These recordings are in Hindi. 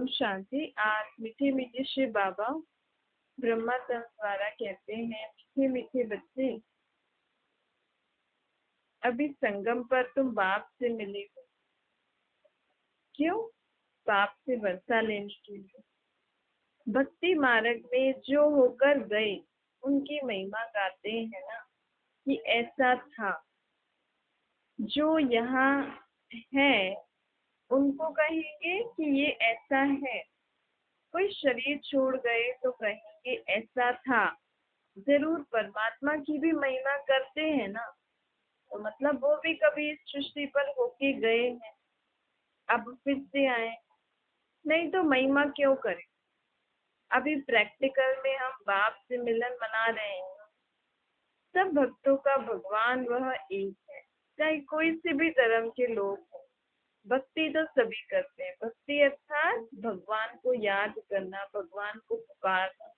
ओम शांति। आज मीठे मीठे शिव बाबा ब्रह्मा तंत्र द्वारा कहते हैं, मीठे मीठे बच्चे, अभी संगम पर तुम बाप से मिले हो। क्यों? बाप से वर्षा लेने के लिए। भक्ति मार्ग में जो होकर गए उनकी महिमा गाते हैं ना, कि ऐसा था। जो यहाँ है उनको कहेंगे कि ये ऐसा है। कोई शरीर छोड़ गए तो कहेंगे ऐसा था। जरूर परमात्मा की भी महिमा करते हैं ना, तो मतलब वो भी कभी इस सृष्टि पर होके गए हैं, अब फिर से आए। नहीं तो महिमा क्यों करें? अभी प्रैक्टिकल में हम बाप से मिलन मना रहे हैं। सब भक्तों का भगवान वह एक है, चाहे कोई से भी धर्म के लोग हों। भक्ति तो सभी करते हैं। भक्ति अर्थात भगवान को याद करना, भगवान को पुकारना,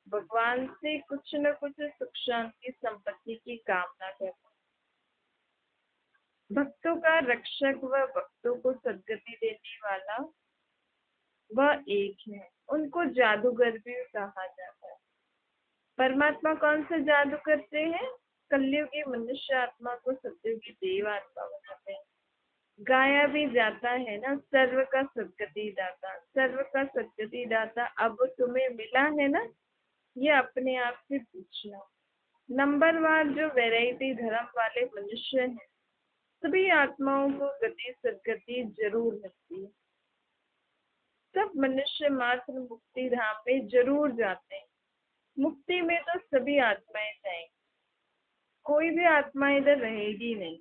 भगवान से कुछ न कुछ सुख शांति संपत्ति की कामना करना। भक्तों का रक्षक व भक्तों को सद्गति देने वाला वह एक है। उनको जादूगर भी कहा जाता है। परमात्मा कौन सा जादू करते हैं? कलयुगी मनुष्य आत्मा को सतयुगी देव आत्मा बनाते हैं। गाया भी जाता है ना, सर्व का सद्गति दाता, सर्व का सद्गति दाता अब तुम्हें मिला है ना, ये अपने आप से पूछना। नंबरवार जो वैरायटी धर्म वाले मनुष्य हैं, सभी आत्माओं को गति सद्गति जरूर मिलती है। सब मनुष्य मात्र मुक्ति धाम में जरूर जाते हैं। मुक्ति में तो सभी आत्माएं जाएंगी, कोई भी आत्मा इधर रहेगी नहीं।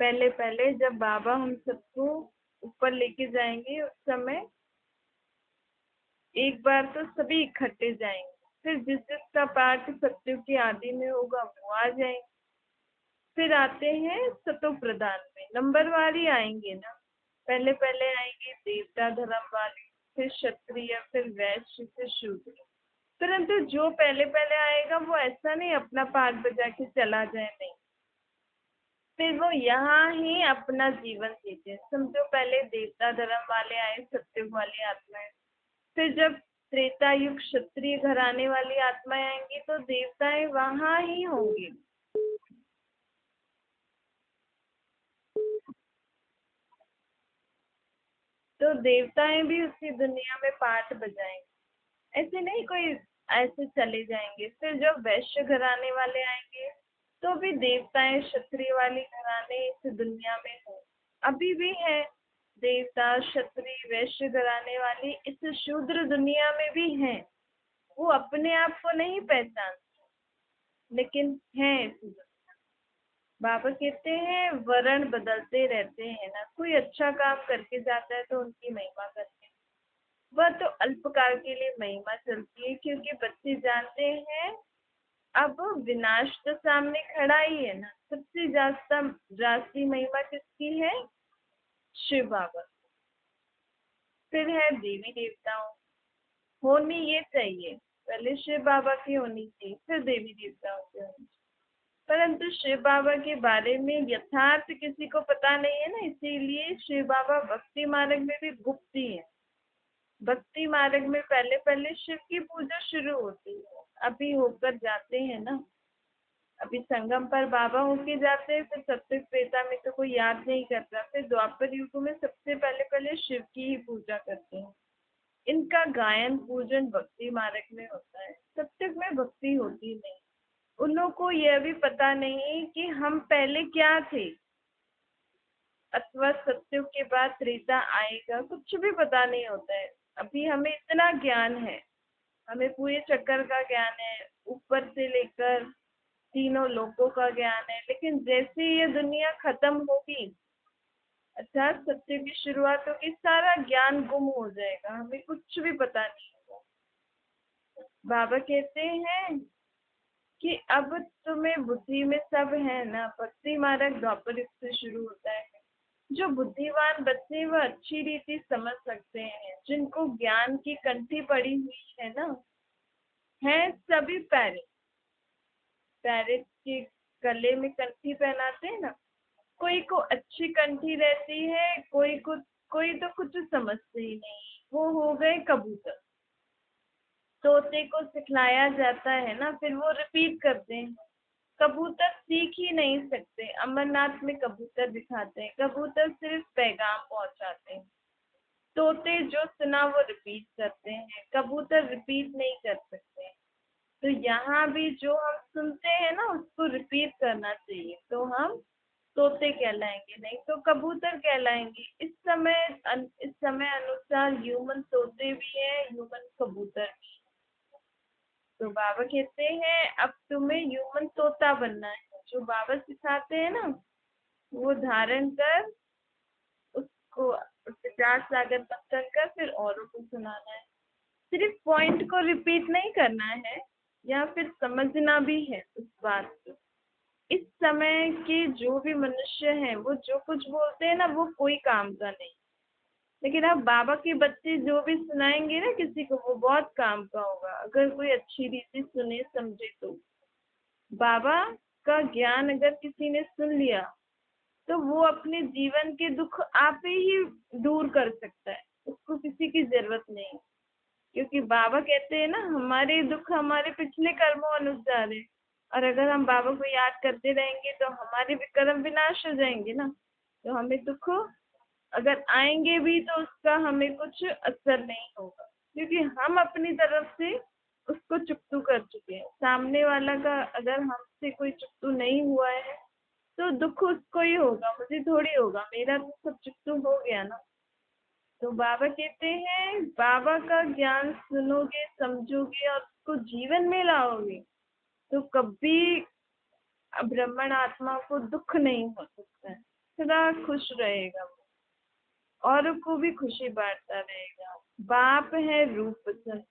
पहले पहले जब बाबा हम सबको ऊपर लेके जाएंगे, उस समय एक बार तो सभी इकट्ठे जाएंगे। फिर जिस जिसका पाठ सत्युग की आदि में होगा वो आ जाएंगे। फिर आते हैं सतो प्रधान में, नंबरवार ही आएंगे ना। पहले पहले आएंगे देवता धर्म वाले, फिर क्षत्रिय, फिर वैश्य, फिर शूद्र। परंतु जो पहले पहले आएगा वो ऐसा नहीं अपना पाठ बजा के चला जाए, नहीं। फिर वो यहाँ ही अपना जीवन जीते हैं। समझो पहले देवता धर्म वाले आए, सत्युग वाली आत्माएं। फिर जब त्रेता युग क्षत्रिय घराने वाली आत्माएं आएंगी तो देवताएं वहां ही होंगे। तो देवताएं भी उसी दुनिया में पाठ बजाएंगे, ऐसे नहीं कोई ऐसे चले जाएंगे। फिर जब वैश्य घराने वाले आएंगे तो भी देवताएं क्षत्रिय वाली घराने इस दुनिया में हो, अभी भी है। देवता क्षत्रिय वैश्य घराने वाली इस शूद्र दुनिया में भी हैं। वो अपने आप को नहीं पहचानते, लेकिन हैं इस दुनिया। बाबा कहते हैं वर्ण बदलते रहते हैं ना। कोई अच्छा काम करके जाता है तो उनकी महिमा करते हैं। वह तो अल्पकाल के लिए महिमा चलती है, क्योंकि बच्चे जानते हैं अब विनाश तो सामने खड़ा ही है ना। सबसे जास्ती महिमा किसकी है? शिव बाबा। फिर है देवी देवताओं। होनी ये चाहिए, पहले शिव बाबा की होनी चाहिए, फिर देवी देवताओं की होनी चाहिए। परंतु शिव बाबा के बारे में यथार्थ किसी को पता नहीं है ना, इसीलिए शिव बाबा भक्ति मार्ग में भी गुप्त ही है। भक्ति मार्ग में पहले पहले शिव की पूजा शुरू होती है, अभी होकर जाते हैं ना। अभी संगम पर बाबा होके जाते हैं, फिर सत्युग त्रेता में तो कोई याद नहीं करता। फिर द्वापर युग में सबसे पहले पहले शिव की ही पूजा करते हैं। इनका गायन पूजन भक्ति मार्ग में होता है, सत्युग में भक्ति होती नहीं। उन लोगों को यह भी पता नहीं कि हम पहले क्या थे, अथवा सत्युग के बाद त्रेता आएगा, कुछ भी पता नहीं होता है। अभी हमें इतना ज्ञान है, हमें पूरे चक्कर का ज्ञान है, ऊपर से लेकर तीनों लोकों का ज्ञान है। लेकिन जैसे ये दुनिया खत्म होगी, अर्थात सत्य की शुरुआत होगी, सारा ज्ञान गुम हो जाएगा, हमें कुछ भी पता नहीं होगा। बाबा कहते हैं कि अब तुम्हें बुद्धि में सब है ना। भक्ति मार्ग द्वापर युग से शुरू होता है। जो बुद्धिमान बच्चे वह अच्छी रीति समझ सकते हैं, जिनको ज्ञान की कंठी पड़ी हुई है ना, है सभी पैरेट। पैरेट के गले में कंठी पहनाते हैं ना। कोई को अच्छी कंठी रहती है, कोई तो कुछ समझते ही नहीं, वो हो गए कबूतर। तोते को सिखलाया जाता है ना, फिर वो रिपीट करते हैं। कबूतर सीख ही नहीं सकते। अमरनाथ में कबूतर दिखाते हैं, कबूतर सिर्फ पैगाम पहुंचाते हैं। तोते जो सुना वो रिपीट करते हैं, कबूतर रिपीट नहीं कर सकते। तो यहाँ भी जो हम सुनते हैं ना उसको रिपीट करना चाहिए, तो हम तोते कहलाएंगे, नहीं तो कबूतर कहलाएंगे। इस समय अनुसार ह्यूमन तोते भी हैं, ह्यूमन कबूतर भी। तो बाबा कहते हैं अब तुम्हें ह्यूमन तोता बनना है। जो बाबा सिखाते हैं ना वो धारण कर, उसको विचार सागर मंथन कर, फिर औरों को सुनाना है। सिर्फ पॉइंट को रिपीट नहीं करना है, या फिर समझना भी है उस बात को। इस समय के जो भी मनुष्य हैं वो जो कुछ बोलते हैं ना वो कोई काम का नहीं, लेकिन अब बाबा के बच्चे जो भी सुनाएंगे ना किसी को वो बहुत काम का होगा, अगर कोई अच्छी रीति सुने समझे तो। बाबा का ज्ञान अगर किसी ने सुन लिया तो वो अपने जीवन के दुख आप ही दूर कर सकता है, उसको किसी की जरूरत नहीं। क्योंकि बाबा कहते हैं ना हमारे दुख हमारे पिछले कर्मों अनुसार है, और अगर हम बाबा को याद करते रहेंगे तो हमारे भी कर्म विनाश हो जाएंगे ना। तो हमें दुख अगर आएंगे भी तो उसका हमें कुछ असर नहीं होगा, क्योंकि हम अपनी तरफ से उसको चुकतू कर चुके हैं। सामने वाला का अगर हमसे कोई चुकतू नहीं हुआ है तो दुख उसको ही होगा, मुझे थोड़ी होगा, मेरा तो सब चुकतू हो गया ना। तो बाबा कहते हैं बाबा का ज्ञान सुनोगे समझोगे और उसको जीवन में लाओगे तो कभी ब्राह्मण आत्मा को दुख नहीं हो सकता है, सदा खुश रहेगा वो, औरों को भी खुशी बांटता रहेगा। बाप है रूप वचन,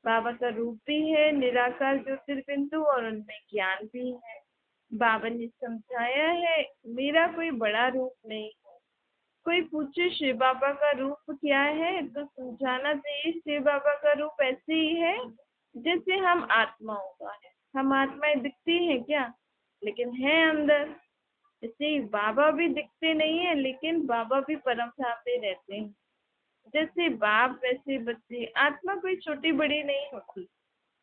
बाबा का रूप भी है निराकार ज्योतिर्बिंदु और उनमें ज्ञान भी है। बाबा ने समझाया है मेरा कोई बड़ा रूप नहीं। कोई पूछे शिव बाबा का रूप क्या है तो समझाना चाहिए शिव बाबा का रूप ऐसे ही है जैसे हम आत्माओं का है। हम आत्माएं दिखती हैं क्या, लेकिन है अंदर। ऐसे ही बाबा भी दिखते नहीं है लेकिन बाबा भी परम धाम में रहते हैं। जैसे बाप वैसे बच्चे, आत्मा कोई छोटी बड़ी नहीं होती।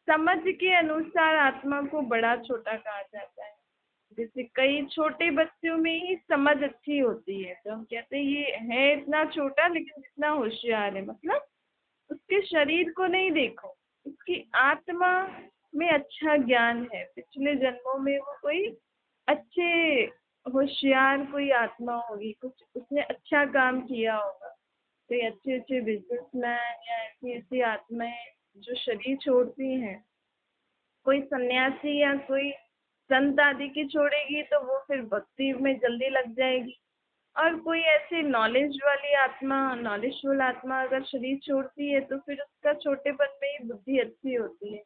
समझ के अनुसार आत्मा को बड़ा छोटा कहा जाता है। जैसे कई छोटे बच्चों में ही समझ अच्छी होती है तो हम कहते हैं ये है इतना छोटा लेकिन इतना होशियार है, मतलब उसके शरीर को नहीं देखो, उसकी आत्मा में अच्छा ज्ञान है। पिछले जन्मों में वो कोई अच्छे होशियार कोई आत्मा होगी, कुछ उसने अच्छा काम किया होगा। कोई अच्छे अच्छे बिजनेसमैन या ऐसी ऐसी आत्माएं जो शरीर छोड़ती हैं, कोई सन्यासी या कोई संत आदि की छोड़ेगी तो वो फिर भक्ति में जल्दी लग जाएगी। और कोई ऐसी नॉलेजफुल आत्मा अगर शरीर छोड़ती है तो फिर उसका छोटेपन में ही बुद्धि अच्छी होती है।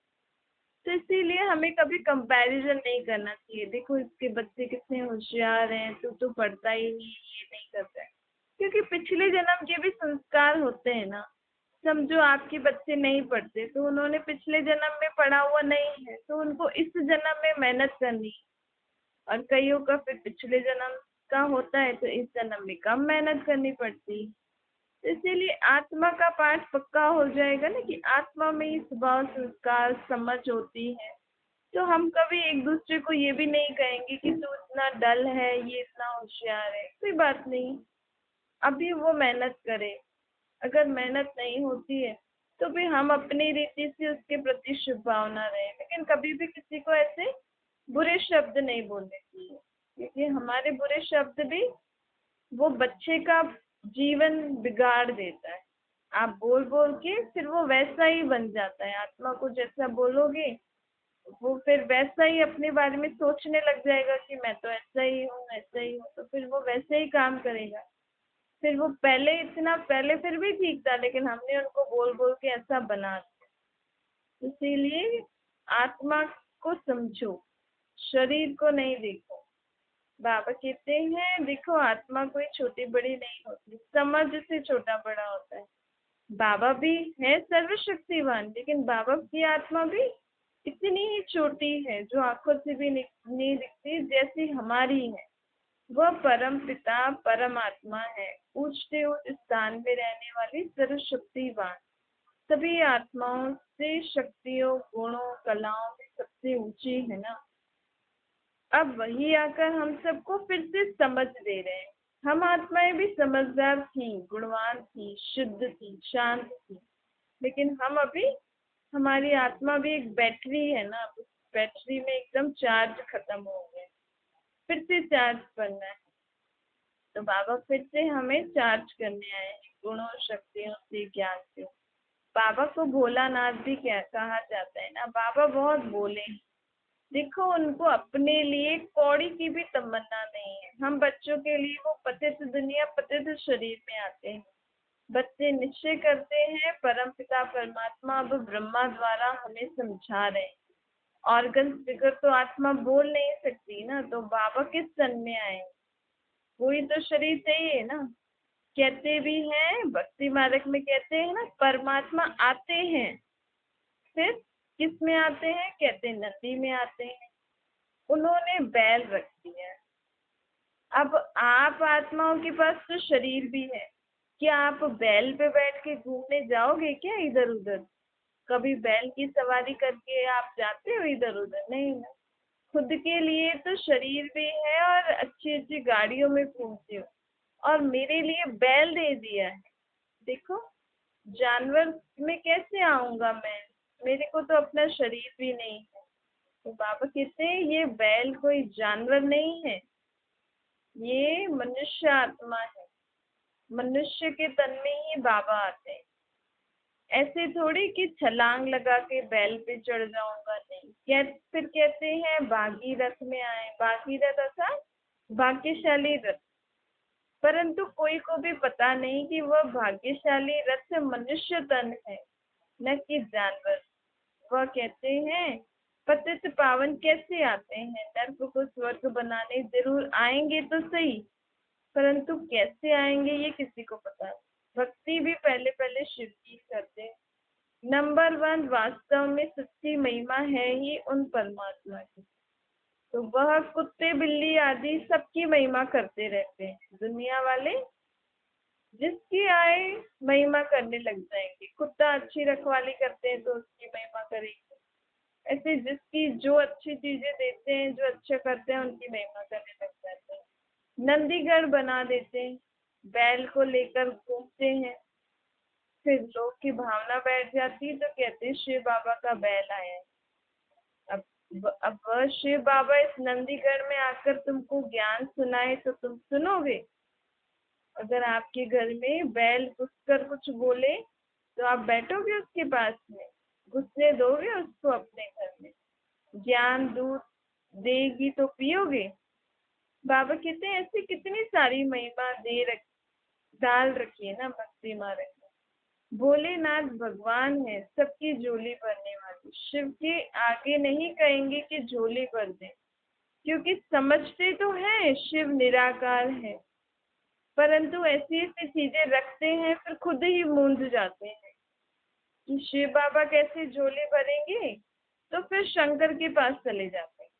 तो इसीलिए हमें कभी कंपैरिजन नहीं करना चाहिए, देखो इसके बच्चे कितने होशियार हैं तो पढ़ता ही नहीं, ये नहीं करता है। क्योंकि पिछले जन्म के भी संस्कार होते हैं ना। समझो आपके बच्चे नहीं पढ़ते तो उन्होंने पिछले जन्म में पढ़ा हुआ नहीं है तो उनको इस जन्म में मेहनत करनी है। और कईयों का फिर पिछले जन्म का होता है तो इस जन्म में कम मेहनत करनी पड़ती है। तो इसीलिए आत्मा का पाठ पक्का हो जाएगा ना कि आत्मा में ही स्वभाव संस्कार समझ होती है। तो हम कभी एक दूसरे को ये भी नहीं कहेंगे कि तू इतना डल है ये इतना होशियार है, कोई बात नहीं। अभी वो मेहनत करे, अगर मेहनत नहीं होती है तो भी हम अपनी रीति से उसके प्रति शुभ भावना रहे, लेकिन कभी भी किसी को ऐसे बुरे शब्द नहीं बोलने चाहिए। क्योंकि हमारे बुरे शब्द भी वो बच्चे का जीवन बिगाड़ देता है। आप बोल बोल के फिर वो वैसा ही बन जाता है, आत्मा को जैसा बोलोगे वो फिर वैसा ही अपने बारे में सोचने लग जाएगा कि मैं तो ऐसा ही हूँ ऐसा ही हूँ, तो फिर वो वैसे ही काम करेगा। फिर वो पहले फिर भी ठीक था लेकिन हमने उनको बोल बोल के ऐसा बना दिया। इसीलिए आत्मा को समझो, शरीर को नहीं देखो। बाबा कहते हैं देखो आत्मा कोई छोटी बड़ी नहीं होती, समझ से छोटा बड़ा होता है। बाबा भी है सर्वशक्तिवान लेकिन बाबा की आत्मा भी इतनी ही छोटी है जो आंखों से भी नहीं दिखती जैसी हमारी है। वह परम पिता परमात्मा है, ऊंचते उच्च स्थान में रहने वाली सर्वशक्तिवान। सभी आत्माओं से शक्तियों, गुणों, कलाओं में सबसे ऊंची है ना। अब वही आकर हम सबको फिर से समझ दे रहे हैं। हम आत्माएं भी समझदार थी, गुणवान थी, शुद्ध थी, शांत थी, लेकिन हम अभी, हमारी आत्मा भी एक बैटरी है ना, उस बैटरी में एकदम चार्ज खत्म हो गया, फिर से चार्ज करना है। तो बाबा फिर से हमें चार्ज करने आए हैं, गुणों, शक्तियों से, ज्ञान से। बाबा को भोलानाथ भी क्या कहा जाता है ना, बाबा बहुत भोले हैं। देखो, उनको अपने लिए कौड़ी की भी तमन्ना नहीं है। हम बच्चों के लिए वो पतित दुनिया, पतित शरीर में आते हैं। बच्चे निश्चय करते हैं, परमपिता परमात्मा अब ब्रह्मा द्वारा हमें समझा रहे हैं। ऑर्गन फिगर तो आत्मा बोल नहीं सकती ना, तो बाबा किस तन में आए? कोई तो शरीर चाहिए ना। कहते भी हैं, भक्ति मार्ग में कहते हैं ना, परमात्मा आते हैं, फिर किस में आते हैं? कहते हैं नंदी में आते हैं। उन्होंने बैल रख दिया है। अब आप आत्माओं के पास तो शरीर भी है, क्या आप बैल पे बैठ के घूमने जाओगे क्या इधर उधर? कभी बैल की सवारी करके आप जाते हो इधर उधर? नहीं ना। खुद के लिए तो शरीर भी है और अच्छी अच्छी गाड़ियों में घूमते हो, और मेरे लिए बैल दे दिया है। देखो, जानवर में कैसे आऊंगा मैं? मेरे को तो अपना शरीर भी नहीं है। तो बाबा कहते हैं ये बैल कोई जानवर नहीं है, ये मनुष्य आत्मा है। मनुष्य के तन में ही बाबा आते हैं। ऐसे थोड़ी कि छलांग लगा के बैल पे चढ़ जाऊंगा, नहीं। फिर कहते हैं भागीरथ में आए। भागीरथ अर्थात भाग्यशाली रथ। परंतु कोई को भी पता नहीं कि वह भाग्यशाली रथ मनुष्य तन है, न कि जानवर। वह कहते हैं पतित पावन कैसे आते हैं? नर्क को स्वर्ग बनाने जरूर आएंगे तो सही, परंतु कैसे आएंगे ये किसी को पता नहीं। भक्ति भी पहले पहले शिव की करते हैं। नंबर वन, वास्तव में सच्ची महिमा है ही उन परमात्मा की। तो वह कुत्ते, बिल्ली आदि सबकी महिमा करते रहते हैं। दुनिया वाले जिसकी आए महिमा करने लग जाएंगे। कुत्ता अच्छी रखवाली करते हैं तो उसकी महिमा करेंगे। ऐसे जिसकी जो अच्छी चीजें देते हैं, जो अच्छा करते हैं, उनकी महिमा करने लग जाते हैं। नंदीगढ़ बना देते हैं, बैल को लेकर घूमते हैं। फिर लोग की भावना बैठ जाती है तो कहते हैं शिव बाबा का बैल आया है। अब वह शिव बाबा इस नंदीगढ़ में आकर तुमको ज्ञान सुनाए तो तुम सुनोगे? अगर आपके घर में बैल घुसकर कुछ बोले तो आप बैठोगे उसके पास में? घुसने दोगे उसको अपने घर में? ज्ञान दूध देगी तो पियोगे? बाबा कहते हैं ऐसी कितनी सारी महिमा डाल रखी है ना भक्ति मार्ग में। भोलेनाथ भगवान है, सबकी झोली भरने वाले। शिव के आगे नहीं कहेंगे कि झोली भर दे, क्योंकि समझते तो हैं शिव निराकार है, परंतु ऐसी ऐसी चीजें रखते हैं फिर खुद ही मूंझ जाते हैं कि शिव बाबा कैसे झोली भरेंगे। तो फिर शंकर के पास चले जाते हैं,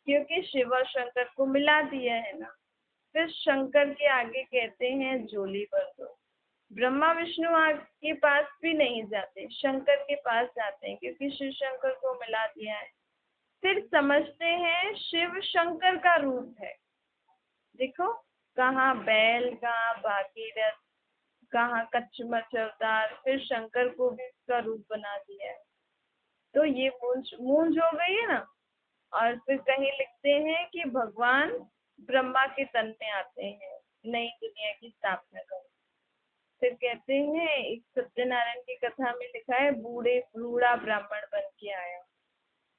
क्योंकि शिव और शंकर को मिला दिया है ना। फिर शंकर के आगे कहते हैं झोली भर दो। ब्रह्मा विष्णु के पास भी नहीं जाते, शंकर के पास जाते हैं, क्योंकि शिव शंकर को मिला दिया है। फिर समझते हैं शिव शंकर का रूप है। देखो, कहाँ बैल, कहाँ भागीरथ, कहाँ कच्छमच अवतार, फिर शंकर को भी उसका रूप बना दिया है। तो ये मूंज मूंज हो गई है ना। और फिर कहीं लिखते हैं कि भगवान ब्रह्मा के तन में आते हैं नई दुनिया की स्थापना कर। फिर कहते हैं, एक सत्यनारायण की कथा में लिखा है, बूढ़े बूढ़ा ब्राह्मण बन के आया।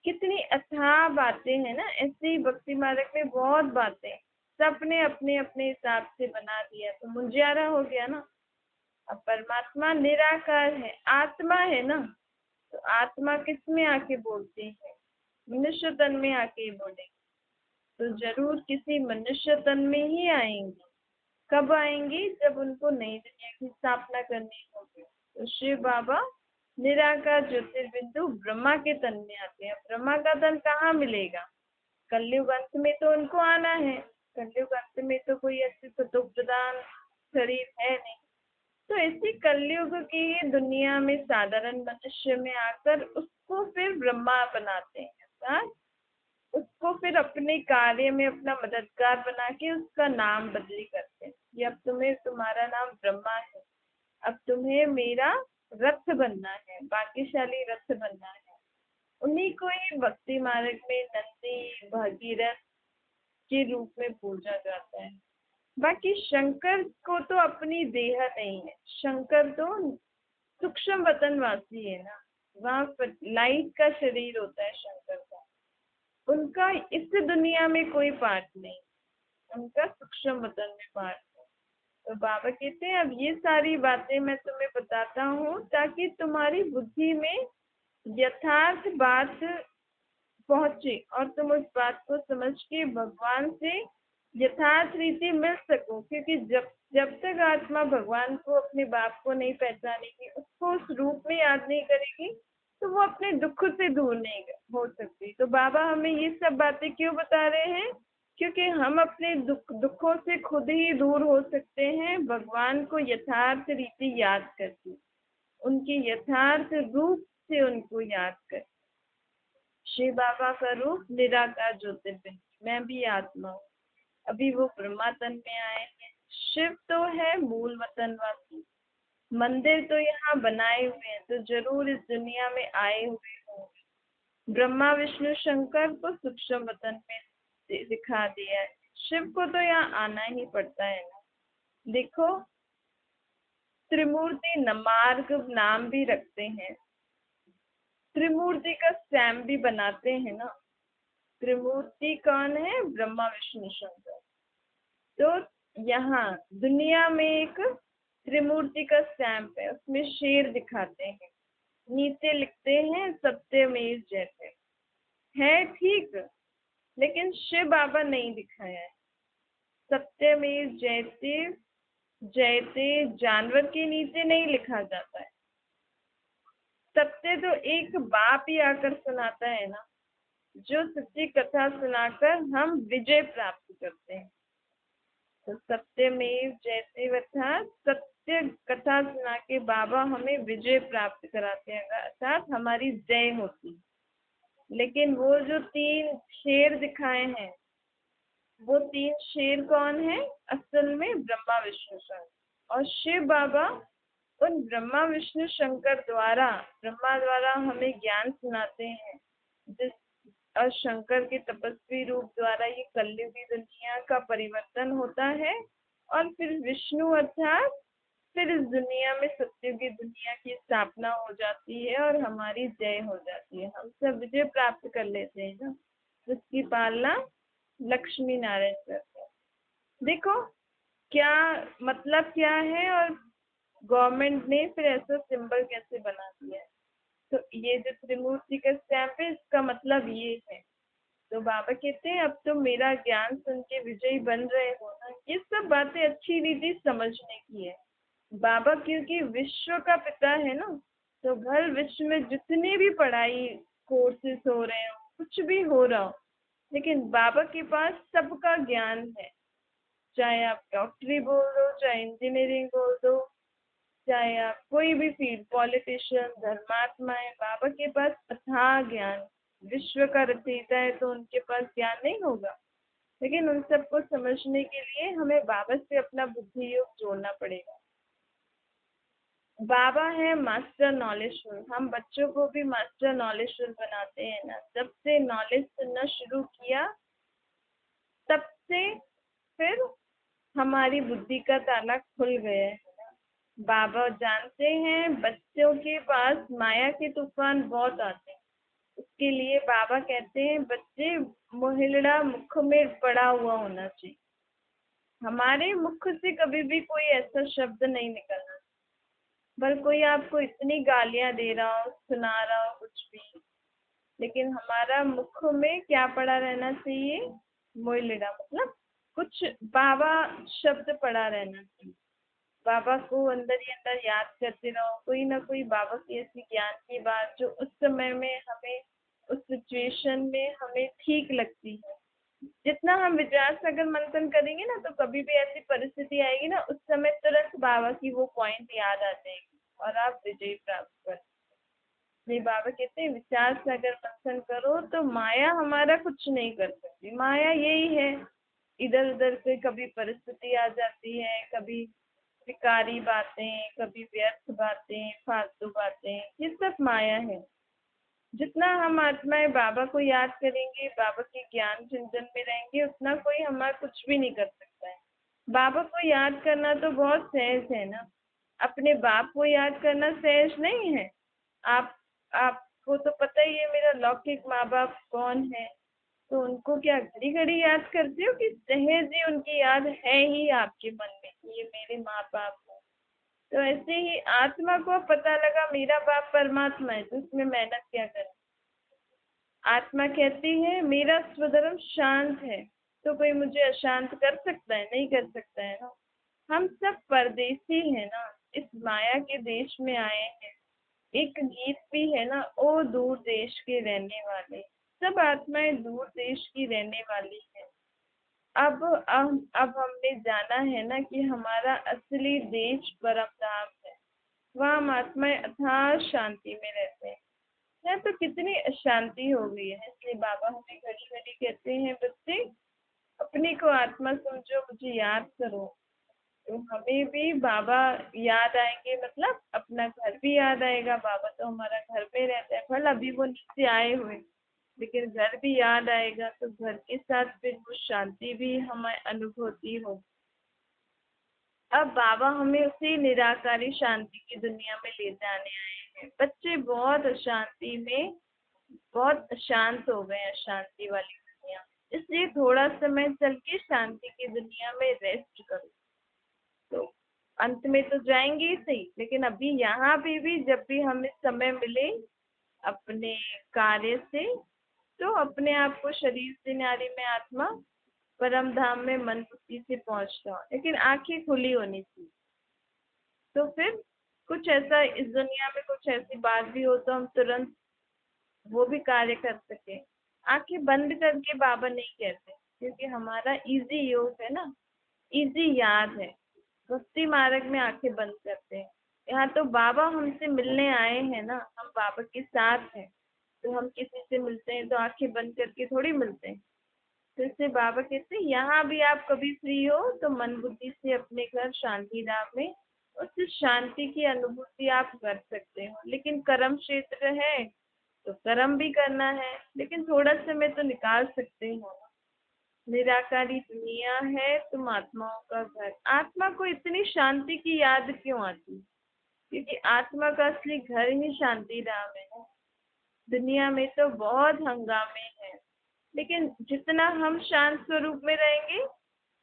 कितनी अथाह बातें हैं ना। ऐसे ही भक्ति मार्ग में बहुत बातें सबने अपने अपने हिसाब से बना दिया, तो मुंजियारा हो गया ना। अब परमात्मा निराकार है, आत्मा है ना, तो आत्मा किस में आके बोलती है? मनुष्य तन में आके बोलेगी। तो जरूर किसी मनुष्य तन में ही आएंगी। कब आएंगी? जब उनको नई दुनिया की स्थापना करनी होगी। तो शिव बाबा निराकार ज्योतिर्बिंदु ब्रह्मा के तन में आते हैं। ब्रह्मा का तन कहाँ मिलेगा? कलयुग अंत में तो उनको आना है। कलयुग अंत में तो कोई ऐसे सतोप्रधान शरीर है नहीं। तो इसी कलयुग की दुनिया में साधारण मनुष्य में आकर उसको फिर ब्रह्मा बनाते हैं। हाँ? उसको फिर अपने कार्य में अपना मददगार बना के उसका नाम बदली करते हैं कि अब तुम्हारा नाम ब्रह्मा है, अब तुम्हें मेरा रथ बनना है, भाग्यशाली रथ बनना है। उन्हीं को ही भक्ति मार्ग में नंदी भगीरथ के रूप में पूजा जाता है। बाकी शंकर को तो अपनी देह नहीं है, शंकर तो सूक्ष्म वतन वासी है ना, वहाँ लाइट का शरीर होता है शंकर का। उनका इस दुनिया में कोई पार्ट नहीं, उनका सूक्ष्म वतन में पार्ट है। तो बाबा कहते हैं अब ये सारी बातें मैं तुम्हें बताता हूँ ताकि तुम्हारी बुद्धि में यथार्थ बात पहुंचे और तुम उस बात को समझ के भगवान से यथार्थ रीति मिल सको। क्योंकि जब जब तक आत्मा भगवान को, अपने बाप को नहीं पहचानेगी, उसको उस रूप में याद नहीं करेगी, तो वो अपने दुख से दूर नहीं हो सकती। तो बाबा हमें ये सब बातें क्यों बता रहे हैं? क्योंकि हम अपने दुखों से खुद ही दूर हो सकते हैं भगवान को यथार्थ रीति याद करके, उनके यथार्थ रूप से उनको याद कर। शिव बाबा का रूप निराकार ज्योतिर्लिंग, मैं भी आत्मा हूँ। अभी वो ब्रह्मा तन में आए हैं। शिव तो है मूल वतनवासी, मंदिर तो यहाँ बनाए हुए हैं, तो जरूर इस दुनिया में आए हुए होंगे। ब्रह्मा विष्णु शंकर को सूक्ष्म वतन में दिखा दिया है, शिव को तो यहाँ आना ही पड़ता है ना। देखो, त्रिमूर्ति नमार्ग नाम भी रखते हैं, त्रिमूर्ति का स्टैम्प भी बनाते हैं ना। त्रिमूर्ति कौन है? ब्रह्मा विष्णु शंकर। तो यहाँ दुनिया में एक त्रिमूर्ति का स्टैम्प है, उसमें शेर दिखाते हैं, नीचे लिखते हैं सत्यमेव जयते। है ठीक, लेकिन शिव बाबा नहीं दिखाया है। सत्यमेव जयते, जयते जानवर के नीचे नहीं लिखा जाता है। सत्य तो एक बाप ही आकर सुनाता है ना, जो सच्ची कथा सुनाकर हम विजय प्राप्त करते हैं। तो सत्यमेव जयते अर्थात सत्य कथा सुना के बाबा हमें विजय प्राप्त कराते हैं, अर्थात हमारी जय होती। लेकिन वो जो 3 शेर दिखाए हैं, वो 3 शेर कौन है? असल में ब्रह्मा विष्णु शंकर। और शिव बाबा उन ब्रह्मा विष्णु शंकर द्वारा, ब्रह्मा द्वारा हमें ज्ञान सुनाते हैं, जिस और शंकर के तपस्वी रूप द्वारा ये कलयुगी दुनिया का परिवर्तन होता है। और फिर विष्णु अर्थात फिर इस दुनिया में सत्युगी दुनिया की स्थापना हो जाती है और हमारी जय हो जाती है, हम सब विजय प्राप्त कर लेते हैं ना, जिसकी पालना लक्ष्मी नारायण करते हैं। देखो क्या मतलब क्या है, और गवर्नमेंट ने फिर ऐसा सिंबल कैसे बना दिया है। तो ये जो त्रिमूर्ति का स्टैम्प है, इसका मतलब ये है। तो बाबा कहते हैं अब तुम मेरा ज्ञान सुन के विजयी बन रहे हो ना। ये सब बातें अच्छी रीति समझने की है। बाबा क्योंकि विश्व का पिता है ना, तो भर विश्व में जितने भी पढ़ाई कोर्सेस हो रहे हो, कुछ भी हो रहा हो, लेकिन बाबा के पास सबका ज्ञान है। चाहे आप डॉक्टरी बोल दो, चाहे इंजीनियरिंग बोल दो, चाहे आप कोई भी फील्ड, पॉलिटिशियन, धर्मात्मा है, बाबा के पास अथाह ज्ञान। विश्व का रचयिता है तो उनके पास ज्ञान नहीं होगा। लेकिन उन सबको समझने के लिए हमें बाबा से अपना बुद्धि योग जोड़ना पड़ेगा। बाबा है मास्टर नॉलेजफुल, हम बच्चों को भी मास्टर नॉलेजफुल बनाते हैं ना। जब से नॉलेज सुनना शुरू किया, तब से फिर हमारी बुद्धि का ताला खुल गया है। बाबा जानते हैं बच्चों के पास माया के तूफान बहुत आते हैं, उसके लिए बाबा कहते हैं बच्चे मोहिलड़ा मुख में पड़ा हुआ होना चाहिए। हमारे मुख से कभी भी कोई ऐसा शब्द नहीं निकलना, पर कोई आपको इतनी गालियां दे रहा हो, सुना रहा हो कुछ भी, लेकिन हमारा मुख में क्या पड़ा रहना चाहिए? मोहिलड़ा, मतलब कुछ बाबा शब्द पड़ा रहना चाहिए। बाबा को अंदर ही अंदर याद करते रहो, कोई ना कोई बाबा की ऐसी ज्ञान की बात जो उस समय में हमें, उस सिचुएशन में हमें ठीक लगती है, जितना हम विचार सागर मंथन करेंगे ना, तो कभी भी ऐसी परिस्थिति आएगी ना, उस समय तुरंत बाबा की वो पॉइंट याद आ जाएगी और आप विजय प्राप्त कर। नहीं, बाबा कहते हैं विचार सागर मंथन करो तो माया हमारा कुछ नहीं कर सकती। माया यही है, इधर उधर से कभी परिस्थिति आ जाती है, कभी विकारी बातें, कभी व्यर्थ बातें, फालतू बातें, ये सब माया है। जितना हम आत्माएं बाबा को याद करेंगे, बाबा के ज्ञान चिंतन में रहेंगे, उतना कोई हमारा कुछ भी नहीं कर सकता है। बाबा को याद करना तो बहुत सहज है ना, अपने बाप को याद करना सहज नहीं है। आप आपको तो पता ही है मेरा लौकिक माँ बाप कौन है, तो उनको क्या घड़ी घड़ी याद करते हो कि सहज ही उनकी याद है ही आपके मन में कि ये मेरे माँ बाप हैं। तो ऐसे ही आत्मा को पता लगा मेरा बाप परमात्मा है, तो उसमें मेहनत क्या करें। आत्मा कहती है मेरा स्वधर्म शांत है, तो कोई मुझे अशांत कर सकता है? नहीं कर सकता है ना। हम सब परदेसी है ना, इस माया के देश में आए हैं। एक गीत भी है ना, ओ दूर देश के रहने वाले। सब आत्माएं दूर देश की रहने वाली है। अब हमने जाना है ना कि हमारा असली देश परम धाम है। वहाँ हम आत्माएं अथाह शांति में रहते हैं। यहाँ तो कितनी अशांति हो गई है, इसलिए बाबा हमें घड़ी घड़ी कहते हैं बच्चे अपने को आत्मा समझो, मुझे याद करो। तो हमें भी बाबा याद आएंगे, मतलब अपना घर भी याद आएगा। बाबा तो हमारा घर में रहता है, भला अभी वो नीचे आए हुए, लेकिन घर भी याद आएगा, तो घर के साथ फिर वो शांति भी हमें अनुभूति होगी। अब बाबा हमें उसी निराकारी शांति की दुनिया में ले जाने आए हैं। बच्चे बहुत अशांति में, बहुत अशांत हो गए हैं शांति वाली दुनिया में, इसलिए थोड़ा समय चल के शांति की दुनिया में रेस्ट करो। तो अंत में तो जाएंगे ही सही, लेकिन अभी यहाँ पे भी जब भी हमें समय मिले अपने कार्य से, तो अपने आप को शरीर से नारी में आत्मा परम धाम में मन बुद्धि से पहुंचता हो, लेकिन आंखें खुली होनी चाहिए। तो फिर कुछ ऐसा इस दुनिया में कुछ ऐसी बात भी हो तो हम तुरंत वो भी कार्य कर सके। आंखें बंद करके बाबा नहीं कहते, क्योंकि हमारा इजी योग है ना, इजी याद है। भक्ति मार्ग में आंखें बंद करते हैं। यहाँ तो बाबा हमसे मिलने आए हैं ना, हम बाबा के साथ हैं। तो हम किसी से मिलते हैं तो आंखें बंद करके थोड़ी मिलते हैं। तो इससे बाबा कहते हैं यहाँ भी आप कभी फ्री हो तो मन बुद्धि से अपने घर शांति धाम में उस शांति की अनुभूति आप कर सकते हो। लेकिन कर्म क्षेत्र है तो कर्म भी करना है, लेकिन थोड़ा समय तो निकाल सकते हो। निराकारी दुनिया है तुम आत्माओं का घर। आत्मा को इतनी शांति की याद क्यों आती? क्योंकि आत्मा का असली घर ही शांति धाम है ना। दुनिया में तो बहुत हंगामे हैं, लेकिन जितना हम शांत स्वरूप में रहेंगे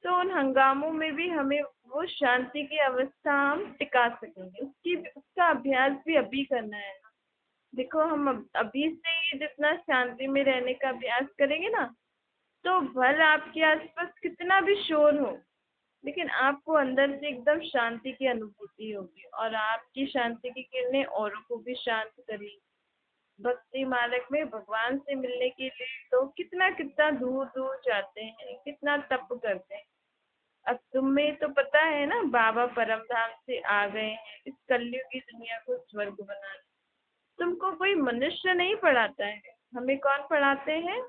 तो उन हंगामों में भी हमें वो शांति की अवस्था हम टिका सकेंगे। उसका अभ्यास भी अभी करना है ना। देखो हम अभी से ही जितना शांति में रहने का अभ्यास करेंगे ना, तो भले आपके आसपास कितना भी शोर हो, लेकिन आपको अंदर से एकदम शांति की अनुभूति होगी और आपकी शांति की किरणें औरों को भी शांत करेगी। भक्ति मार्ग में भगवान से मिलने के लिए लोग कितना कितना दूर दूर जाते हैं, कितना तप करते हैं। अब तुम्हें तो पता है ना, बाबा परम धाम से आ गए हैं इस कलयुग की दुनिया को स्वर्ग बनाने। तुमको कोई मनुष्य नहीं पढ़ाता है, हमें कौन पढ़ाते हैं?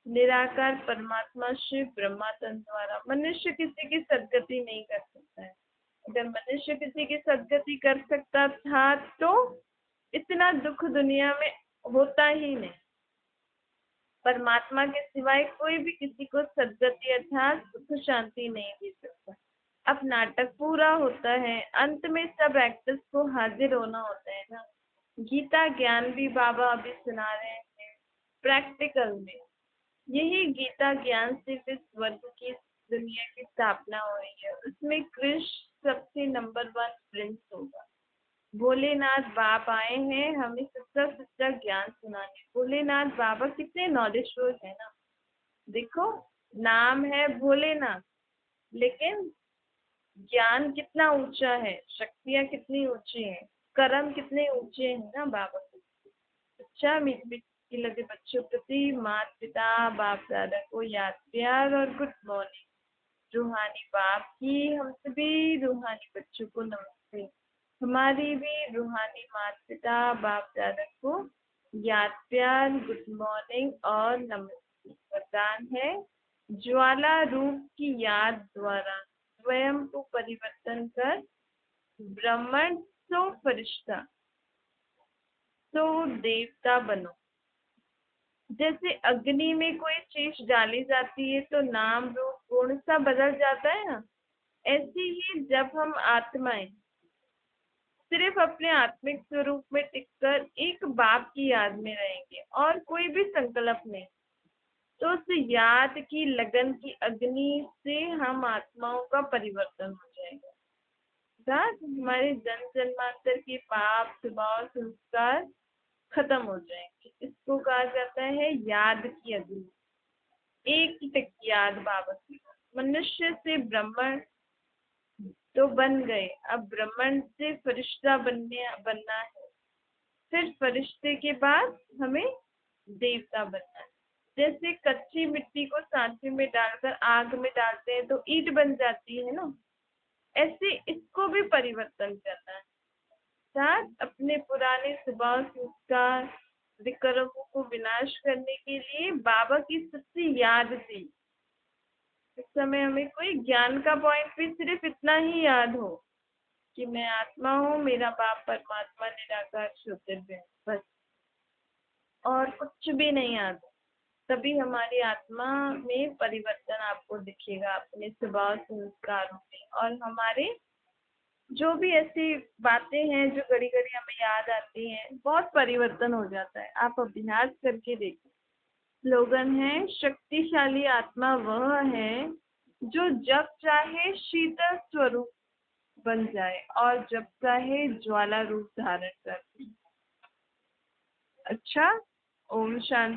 निराकार परमात्मा शिव ब्रह्मा तन द्वारा। मनुष्य किसी की सदगति नहीं कर सकता है। अगर मनुष्य किसी की सदगति कर सकता था तो इतना दुख दुनिया में होता ही नहीं। परमात्मा के सिवाय कोई भी किसी को सदगति अर्थात सुख शांति नहीं दे सकता। अब नाटक पूरा होता है, अंत में सब एक्टर्स को हाजिर होना होता है ना। गीता ज्ञान भी बाबा अभी सुना रहे हैं प्रैक्टिकल में। यही गीता ज्ञान से फिर स्वर्ग की दुनिया की स्थापना हो रही है। उसमें कृष्ण सबसे नंबर 1 प्रिंस होगा। भोलेनाथ बाप आए हैं हमें सच्चा सच्चा ज्ञान सुनाने। भोलेनाथ बाबा कितने नॉलेजफुल है ना। देखो, नाम है भोलेनाथ, लेकिन ज्ञान कितना ऊंचा है, शक्तियां कितनी ऊंची हैं, कर्म कितने ऊंचे हैं ना बाबा के। अच्छा भक्ति लगे बच्चों प्रति माता पिता बाप दादा को याद प्यार और गुड मॉर्निंग। रूहानी बाप की हम सभी रूहानी बच्चों को नमस्ते। हमारी भी रूहानी माता पिता बाप दादा को याद प्यार गुड मॉर्निंग और नमस्ते। वरदान है ज्वाला रूप की याद द्वारा स्वयं को परिवर्तन कर ब्राह्मण तो फरिश्ता तो देवता बनो। जैसे अग्नि में कोई चीज डाली जाती है तो नाम रूप गुण सा बदल जाता है ना, ऐसे ही जब हम आत्माएं सिर्फ अपने आत्मिक स्वरूप में टिककर एक बाप की याद में रहेंगे और कोई भी संकल्प नहीं, तो उस याद की लगन की अग्नि से हम आत्माओं का परिवर्तन हो जाएगा। हमारे जन्म जन्मांतर के पाप स्वभाव संस्कार खत्म हो जाएंगे। इसको कहा जाता है याद की अग्नि। एक तक याद बाबा की। मनुष्य से ब्राह्मण तो बन गए, अब ब्राह्मण से फरिश्ता बनना है, फिर फरिश्ते के बाद हमें देवता बनना है। जैसे कच्ची मिट्टी को सांचे में डालकर आग में डालते हैं तो ईंट बन जाती है ना, ऐसे इसको भी परिवर्तन करना है। साथ अपने पुराने स्वभाव संस्कार विक्रमों को विनाश करने के लिए बाबा की सच्ची याद थी। इस समय हमें कोई ज्ञान का पॉइंट भी सिर्फ इतना ही याद हो कि मैं आत्मा हूँ, मेरा बाप परमात्मा निराकार ज्योतिर्मय, बस और कुछ भी नहीं याद हो, तभी हमारी आत्मा में परिवर्तन आपको दिखेगा अपने स्वभाव संस्कारों में। और हमारे जो भी ऐसी बातें हैं जो घड़ी घड़ी हमें याद आती हैं, बहुत परिवर्तन हो जाता है। आप अभ्यास करके देखिए। स्लोगन है शक्तिशाली आत्मा वह है जो जब चाहे शीतल स्वरूप बन जाए और जब चाहे ज्वाला रूप धारण कर। अच्छा, ओम शांति।